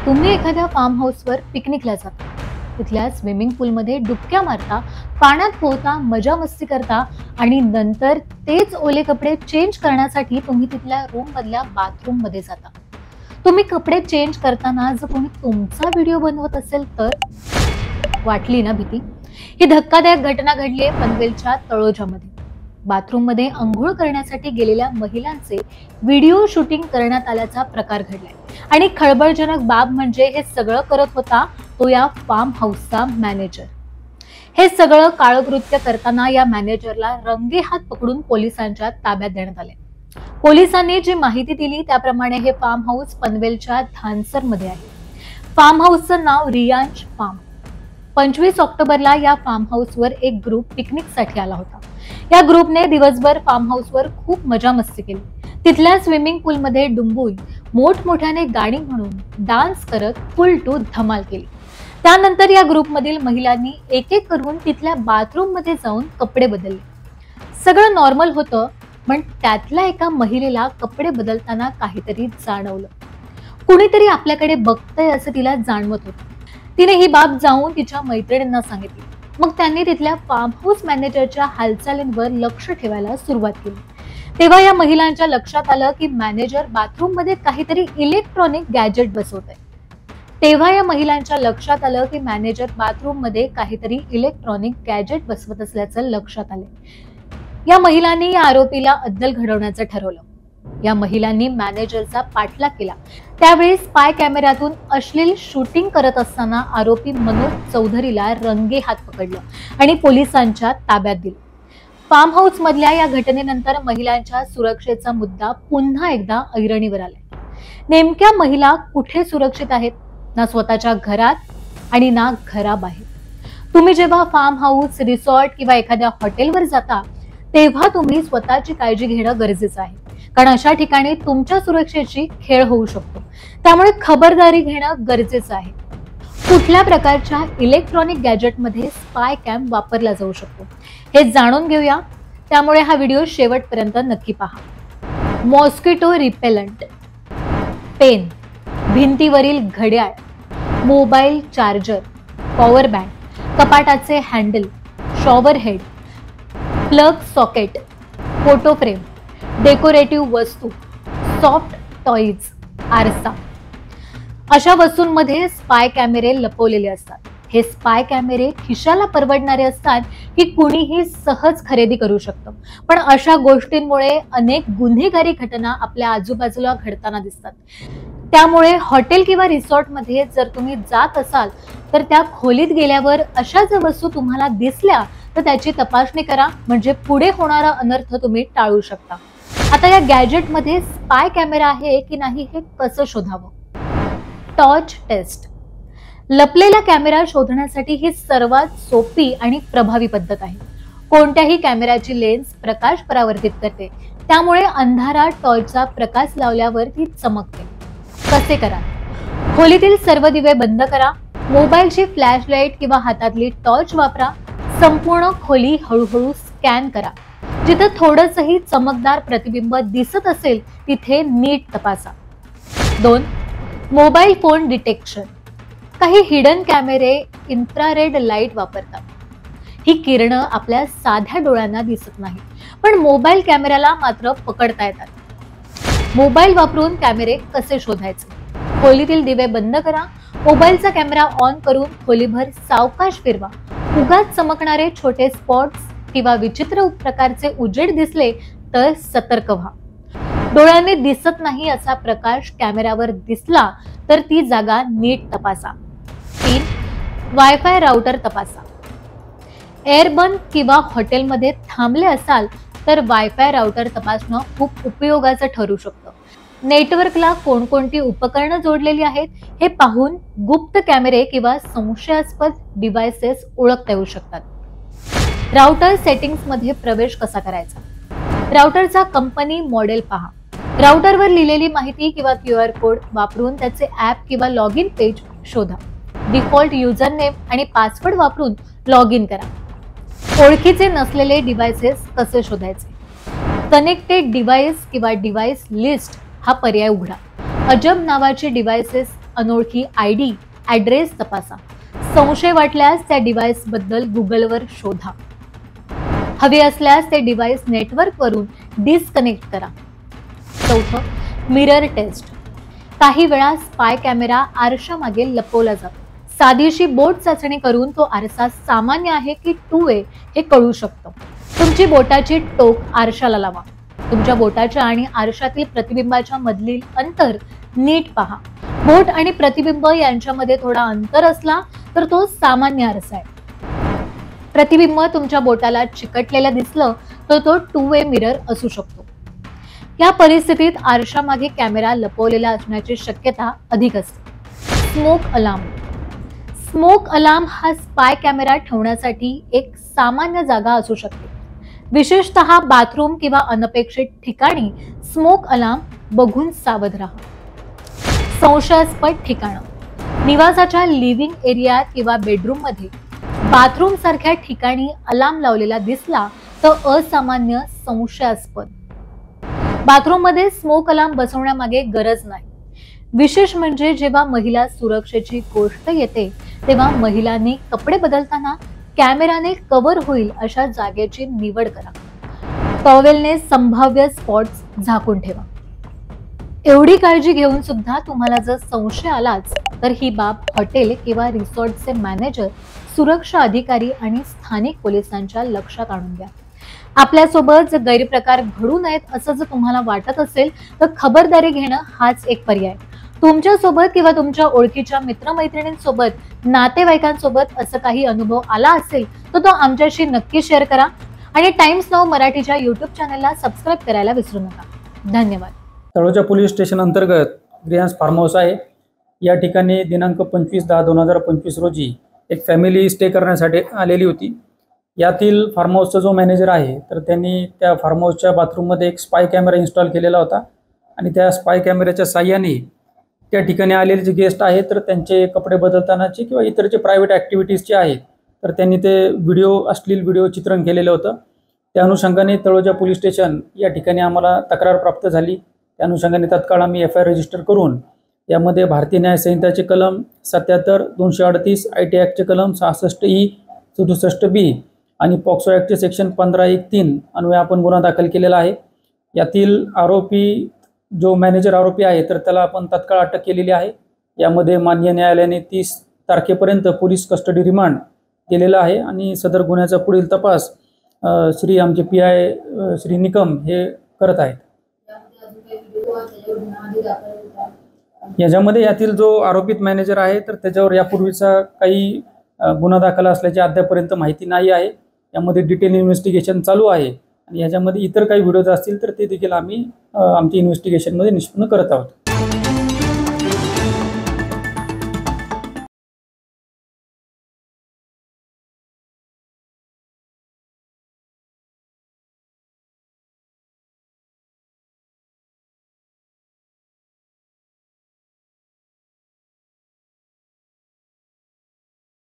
तुम्ही एखाद्या फार्म हाऊसवर पिकनिकला जाता, तिथल्या स्विमिंग पूलमध्ये डुबक्या मारता, पाण्यात पोहता, मजा मस्ती करता आणि नंतर तेच ओले कपडे चेंज करण्यासाठी तुम्ही तिथल्या रूम मधल्या बाथरूम मध्ये जाता. तुम्ही कपडे चेंज करताना जर कोणी तुमचा व्हिडिओ बनवत असेल तर वाटली ना भीती? ही धक्कादायक घटना घडली आहे पनवेलच्या तळोजामध्ये. बाथरूम मध्ये अंघोळ करण्यासाठी गेलेल्या महिलांचे व्हिडिओ शूटिंग करण्यात आल्याचा प्रकार घडलाय. आणि खळबळजनक बाब म्हणजे हे सगळं करत होता तो या फार्म हाऊसचा मॅनेजर. हे सगळं काळकृत्य करताना या मॅनेजरला रंगेहात पकडून पोलिसांच्या ताब्यात देण्यात आले. पोलिसांनी जी माहिती दिली त्याप्रमाणे हे फार्म हाऊस पनवेलच्या धानसर मध्ये आहे. फार्म हाऊसचं नाव रियांश फार्म. 25 ऑक्टोबरला या फार्म हाऊसवर एक ग्रुप पिकनिकसाठी आला होता. या ग्रुपने दिवसभर फार्म हाऊसवर खूप मजा मस्ती केली. तिथल्या स्विमिंग पूलमध्ये डुंबून मोठमोठ्याने गाणी म्हणून डान्स करत फुल टू धमाल केली. त्यानंतर या ग्रुपमधील महिलांनी एक एक करून तिथल्या बाथरूम मध्ये जाऊन कपडे बदलले. सगळं नॉर्मल होतं, पण त्यातल्या एका महिलेला कपडे बदलताना काहीतरी जाणवलं. कुणीतरी आपल्याकडे बघतंय असं तिला जाणवत होतं. तिने ही बाब जाऊन तिच्या मैत्रिणींना सांगितली. मग त्यांनी तिथल्या फार्म हाऊस मॅनेजरच्या हालचालींवर लक्ष ठेवायला सुरुवात केली. तेव्हा या महिलांच्या लक्षात आलं की मॅनेजर बाथरूम मध्ये काहीतरी इलेक्ट्रॉनिक गॅजेट बसवत आहे. या महिलांनी या आरोपीला अद्दल घडवण्याचं ठरवलं. या महिलांनी मॅनेजरचा पाठलाग केला. त्यावेळी स्पाय कॅमेऱ्यातून अश्लील शूटिंग करत असताना आरोपी मनोज चौधरीला रंगेहात पकडलं आणि पोलिसांच्या ताब्यात दिलं. फार्म हाऊस मधल्या या घटनेनंतर महिलांच्या सुरक्षेचा मुद्दा पुन्हा एकदा ऐरणीवर आलाय. नेमक्या महिला कुठे सुरक्षित आहेत? ना स्वतःच्या घरात आणि ना घराबाहेर. तुम्ही जेव्हा फार्म हाऊस, रिसॉर्ट किंवा एखाद्या हॉटेलवर जाता तेव्हा तुम्ही स्वतःची काळजी घेणं गरजेचं आहे. कारण अशा ठिकाणी तुमच्या सुरक्षेची खेळ होऊ शकतो. त्यामुळे खबरदारी घेणं गरजेचं आहे. कुठल्या प्रकारच्या इलेक्ट्रॉनिक गॅजेटमध्ये स्पाय कॅम वापरला जाऊ शकतो हे जाणून घेऊया. त्यामुळे हा व्हिडिओ शेवटपर्यंत नक्की पहा. मॉस्किटो रिपेलंट, पेन, भिंतीवरील घड्याळ, मोबाईल चार्जर, पॉवर बँक, कपाटाचे handle, shower head, plug socket, photo frame, decorative वस्तू, सॉफ्ट टॉईज, आरसा, अशा वस्तूंमध्ये स्पाय कॅमेरे लपवलेले असतात. हे स्पाय कॅमेरे खिशाला परवडणारे असतात की कुणीही सहज खरेदी करू शकतं. पण अशा गोष्टींमुळे अनेक गुन्हेगारी घटना आपल्या आजूबाजूला घडताना दिसतात. त्यामुळे हॉटेल किंवा रिसॉर्ट मध्ये जर तुम्ही जात असाल तर त्या खोलीत गेल्यावर अशा जर वस्तू तुम्हाला दिसल्या तर त्याची तपासणी करा, म्हणजे पुढे होणारा अनर्थ तुम्ही टाळू शकता. आता या गॅजेट मध्ये स्पाय कॅमेरा आहे की नाही हे कसं शोधावं? Torch taste. लपलेला कॅमेरा शोधण्यासाठी ही सर्वात सोपी आणि प्रभावी पद्धत आहे. कोणत्याही कॅमेऱ्याची लेन्स प्रकाश परावर्तित करते, त्यामुळे अंधारात टॉर्चचा प्रकाश लावल्यावर ती चमकते. कसे करा? खोलीतील सर्व दिवे बंद करा. मोबाईलची फ्लॅश लाईट किंवा हातातली टॉर्च वापरा. संपूर्ण खोली हळूहळू स्कॅन करा. जिथे थोडंसंही चमकदार प्रतिबिंब दिसत असेल तिथे नीट तपासा. 2. Mobile phone detection. काही हिडन कॅमेरे इन्फ्रारेड लाईट वापरतात. ही किरणं आपल्या साध्या डोळ्यांना दिसत नाही, पण मोबाईल कॅमेऱ्याला मात्र पकडता येतात. मोबाईल वापरून कॅमेरे कसे शोधायचे? खोलीतील दिवे बंद करा. मोबाईलचा कॅमेरा ऑन करून खोलीभर सावकाश फिरवा. उगाच चमकणारे छोटे स्पॉट्स किंवा विचित्र प्रकारचे उजेड दिसले तर सतर्क व्हा. डोळ्यांनी दिसत नाही असा प्रकाश कॅमेऱ्यावर दिसला तर ती जागा नीट तपासा. 3. वायफाय राउटर तपासा. एअरबन किंवा हॉटेलमध्ये थांबले असाल तर वायफाय राउटर तपासणं खूप उपयोगाचं ठरू शकतं. नेटवर्कला कोणकोणती उपकरणं जोडलेली आहेत हे पाहून गुप्त कॅमेरे किंवा संशयास्पद डिव्हाइसेस ओळखता येऊ शकतात. राउटर सेटिंग्स मध्ये प्रवेश कसा करायचा? राउटरचा कंपनी मॉडेल पहा. राउटरवर लिहिलेली माहिती किंवा QR कोड वापरून त्याचे ऍप किंवा लॉग इन पेज शोधा. डिफॉल्ट युजर नेम आणि पासवर्ड वापरून लॉग इन करा. ओळखीचे नसलेले डिव्हाइसेस कसे शोधायचे? कनेक्टेड डिव्हाइस किंवा डिव्हाइस लिस्ट हा पर्याय उघडा. अजब नावाची डिव्हाइसेस अनोळखी ID, ॲड्रेस तपासा. संशय वाटल्यास त्या डिव्हाइस बद्दल गुगलवर शोधा. हवे असल्यास ते डिव्हाइस नेटवर्कवरून डिस्कनेक्ट करा. चौथं, मिरर टेस्ट. काही वेळा स्पाय कॅमेरा आरशामागे लपवला जातो. साधीशी बोट चाचणी करून तो आरसा सामान्य आहे की 2A हे कळू शकतं. तुमची बोटाची टोक आरशाला लावा. तुमच्या बोटाच्या आणि आरशातील प्रतिबिंबाच्या मधील अंतर नीट पहा. बोट आणि प्रतिबिंब यांच्यामध्ये थोडा अंतर असला तर तो सामान्य आरसा आहे. प्रतिबिंब तुमच्या बोटाला चिकटलेलं दिसलं तर तो 2A मिरर असू शकतो. या परिस्थितीत आरशामागे कॅमेरा लपवलेला असण्याची शक्यता अधिक असते. Smoke alarm. स्मोक अलार्म हा स्पाय कॅमेरा ठेवण्यासाठी एक सामान्य जागा असू शकते. विशेषतः बाथरूम किंवा अनपेक्षित ठिकाणी स्मोक अलार्म बघून सावध राहा. संशयास्पद ठिकाणं. निवासाच्या लिव्हिंग एरियात किंवा बेडरूम मध्ये बाथरूम सारख्या ठिकाणी अलार्म लावलेला दिसला तर असामान्य, संशयास्पद. बाथरूम मध्ये स्मोक अलार्म बसवण्यामागे गरज नाही. विशेष म्हणजे जेव्हा महिला सुरक्षेची गोष्ट येते तेव्हा महिलांनी कपडे बदलताना कॅमेराने कव्हर होईल अशा जागेची निवड करा. टॉवेलने संभाव्य स्पॉट्स झाकून ठेवा. एवढी काळजी घेऊन सुद्धा तुम्हाला जर संशय आलाच तर ही बाब हॉटेल किंवा रिसॉर्टचे मॅनेजर, सुरक्षा अधिकारी आणि स्थानिक पोलिसांच्या लक्षात आणून द्या. आपल्यासोबत जर गैरप्रकार घडू नयेत असं जर तुम्हाला वाटत असेल तर खबरदारी घेणं हाच एक पर्याय. तुमच्यासोबत किंवा तुमच्या ओळखीच्या मित्रमैत्रिणींसोबत, नातेवाईकांसोबत असं काही अनुभव आला असेल तर तो आमच्याशी नक्की शेअर करा आणि टाइम्स नाऊ मराठीच्या YouTube चॅनलला सबस्क्राईब करायला विसरू नका. धन्यवाद. तळोजा पोलीस स्टेशन अंतर्गत ग्रीनहाऊस फार्म हाऊस आहे. या ठिकाणी दिनांक 25/10/2025 रोजी एक फॅमिली स्टे करण्यासाठी आलेली होती. यातील फार्म हाऊसचा जो मॅनेजर आहे तर त्यांनी त्या फार्म हाऊसच्या बाथरूममध्ये एक स्पाय कॅमेरा इन्स्टॉल केलेला होता आणि त्या स्पाय कॅमेऱ्याच्या साहाय्याने त्या ठिकाणी आलेले जे गेस्ट आहेत तर त्यांचे कपडे बदलतानाचे किंवा इतर जे प्रायव्हेट ॲक्टिव्हिटीजचे आहेत तर त्यांनी ते अश्लील व्हिडिओ चित्रण केलेलं होतं. त्या अनुषंगाने तळोजा पोलीस स्टेशन या ठिकाणी आम्हाला तक्रार प्राप्त झाली. त्या अनुषंगाने तात्काळ आम्ही FIR रजिस्टर करून यामध्ये भारतीय न्याय संहिताचे कलम 77, 238, IT ॲक्टचे कलम 66E, 67B आणि पॉक्सो ॲक्टचे सेक्शन 15(1)(3) अन्वये आपण गुन्हा दाखल केलेला आहे. यातील आरोपी जो मॅनेजर आरोपी आहे तर त्याला आपण तात्काळ अटक केलेली आहे. यामध्ये माननीय न्यायालयाने 30 तारखेपर्यंत पोलीस कस्टडी रिमांड दिलेला आहे आणि सदर गुन्ह्याचा पुढील तपास श्री आमचे PI श्री निकम हे करत आहेत. याच्यामध्ये यातील जो आरोपित मॅनेजर आहे तर त्याच्यावर यापूर्वीचा काही गुन्हा दाखल असल्याची अद्यापर्यंत माहिती नाही आहे. यामध्ये डिटेल इन्व्हेस्टिगेशन चालू आहे आणि याच्यामध्ये इतर काही व्हिडिओज असतील तर ते देखील आम्ही आमच्या इन्व्हेस्टिगेशनमध्ये निष्पन्न करत आहोत.